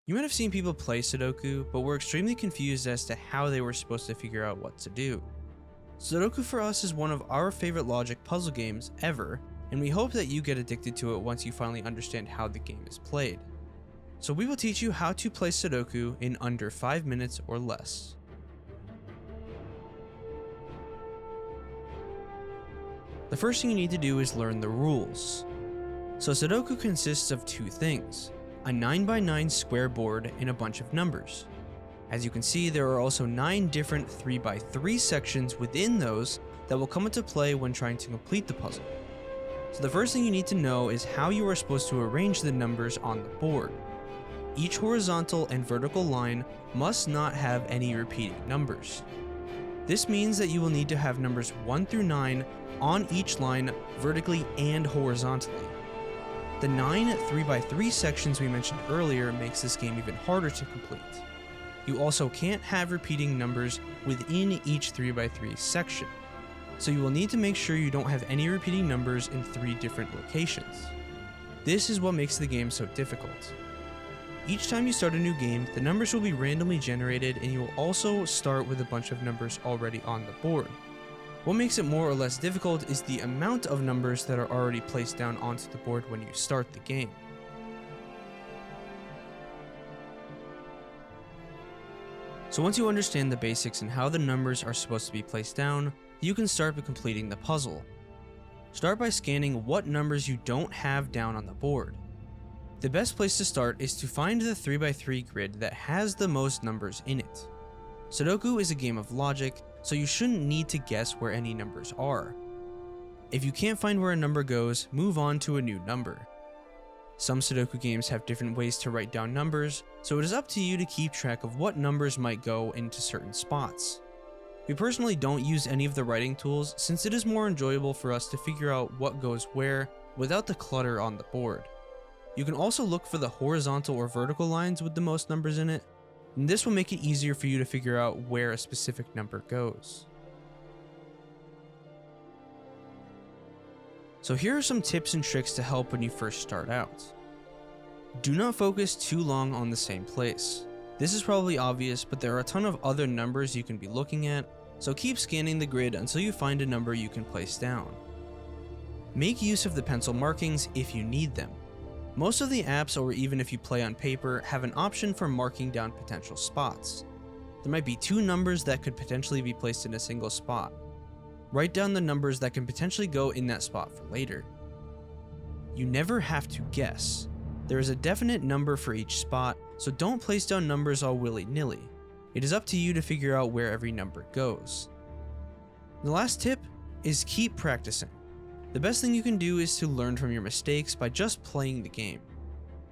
You might have seen people play Sudoku, but were extremely confused as to how they were supposed to figure out what to do. Sudoku for us is one of our favorite logic puzzle games ever, and we hope that you get addicted to it once you finally understand how the game is played. So we will teach you how to play Sudoku in under 5 minutes or less. The first thing you need to do is learn the rules. So Sudoku consists of two things: a 9x9 square board and a bunch of numbers. As you can see, there are also 9 different 3x3 sections within those that will come into play when trying to complete the puzzle. So the first thing you need to know is how you are supposed to arrange the numbers on the board. Each horizontal and vertical line must not have any repeating numbers. This means that you will need to have numbers 1 through 9 on each line vertically and horizontally. The 9 3x3 sections we mentioned earlier makes this game even harder to complete. You also can't have repeating numbers within each 3x3 section, so you will need to make sure you don't have any repeating numbers in 3 different locations. This is what makes the game so difficult. Each time you start a new game, the numbers will be randomly generated, and you will also start with a bunch of numbers already on the board. What makes it more or less difficult is the amount of numbers that are already placed down onto the board when you start the game. So once you understand the basics and how the numbers are supposed to be placed down, you can start by completing the puzzle. Start by scanning what numbers you don't have down on the board. The best place to start is to find the 3x3 grid that has the most numbers in it. Sudoku is a game of logic, so you shouldn't need to guess where any numbers are. If you can't find where a number goes, move on to a new number. Some Sudoku games have different ways to write down numbers, so it is up to you to keep track of what numbers might go into certain spots. We personally don't use any of the writing tools since it is more enjoyable for us to figure out what goes where without the clutter on the board. You can also look for the horizontal or vertical lines with the most numbers in it, and this will make it easier for you to figure out where a specific number goes. So here are some tips and tricks to help when you first start out. Do not focus too long on the same place. This is probably obvious, but there are a ton of other numbers you can be looking at, so keep scanning the grid until you find a number you can place down. Make use of the pencil markings if you need them. Most of the apps, or even if you play on paper, have an option for marking down potential spots. There might be 2 numbers that could potentially be placed in a single spot. Write down the numbers that can potentially go in that spot for later. You never have to guess. There is a definite number for each spot, so don't place down numbers all willy-nilly. It is up to you to figure out where every number goes. The last tip is keep practicing. The best thing you can do is to learn from your mistakes by just playing the game.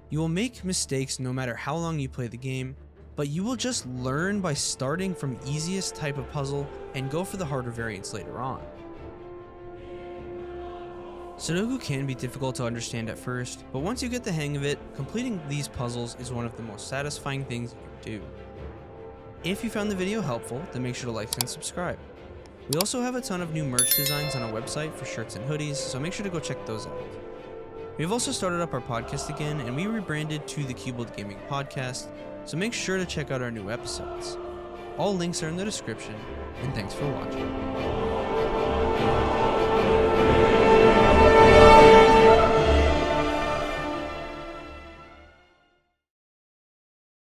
You will make mistakes no matter how long you play the game, but you will just learn by starting from easiest type of puzzle and go for the harder variants later on. Sudoku can be difficult to understand at first, but once you get the hang of it, completing these puzzles is one of the most satisfying things you can do. If you found the video helpful, then make sure to like and subscribe. We also have a ton of new merch designs on our website for shirts and hoodies, so make sure to go check those out. We've also started up our podcast again, and we rebranded to the Cubold Gaming Podcast, so make sure to check out our new episodes. All links are in the description, and thanks for watching.